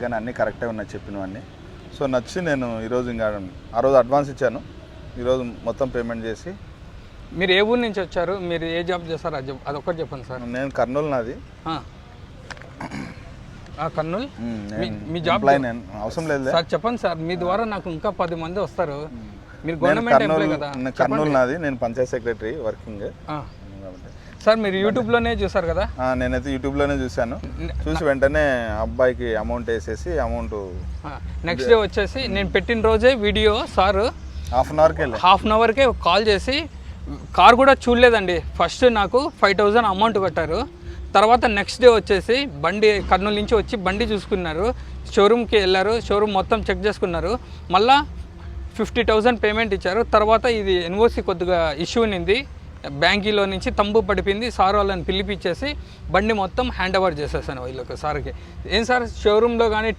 కానీ అన్నీ కరెక్టే ఉన్నాయి చెప్పినవన్నీ. సో నచ్చి నేను ఈరోజు ఇంకా ఆ రోజు అడ్వాన్స్ ఇచ్చాను, ఈరోజు మొత్తం పేమెంట్ చేసి. మీరు ఏ ఊరు నుంచి వచ్చారు, మీరు ఏ జాబ్ చేస్తారు అదొక్కటి చెప్పండి సార్. నేను కర్నూలు, నాది కర్నూలు. మీ జాబ్ ఎంప్లాయ్ నేను, అవసరం లేదు సార్. చెప్పండి సార్, మీ ద్వారా నాకు ఇంకా 10 మంది వస్తారు. మీరు గవర్నమెంట్ ఎంప్లాయ్ కదా. కర్నూలు నాది, నేను పంచాయత్ సెక్రటరీ వర్కింగ్. సార్ మీరు యూట్యూబ్లోనే చూసారు కదా? నేనైతే యూట్యూబ్లోనే చూశాను, చూసి వెంటనే అబ్బాయికి అమౌంట్ వేసేసి అమౌంట్ నెక్స్ట్ డే వచ్చేసి నేను పెట్టిన రోజే వీడియో సార్ హాఫ్ అన్ అవర్కే కాల్ చేసి, కార్ కూడా చూడలేదండి. ఫస్ట్ నాకు 5000 అమౌంట్ కట్టారు. తర్వాత నెక్స్ట్ డే వచ్చేసి బండి కర్నూలు నుంచి వచ్చి బండి చూసుకున్నారు, షోరూమ్కి వెళ్ళారు, షోరూమ్ మొత్తం చెక్ చేసుకున్నారు, మళ్ళీ 50,000 పేమెంట్ ఇచ్చారు. తర్వాత ఇది ఎన్ఓసి కొద్దిగా ఇష్యూ ఉన్నింది, బ్యాంకీలో నుంచి తంబు పడిపోయింది. సార్ వాళ్ళని పిలిపించేసి బండి మొత్తం హ్యాండ్ ఓవర్ చేసేసాను వీళ్ళకి, సార్కి. ఏం సార్ షోరూంలో కానీ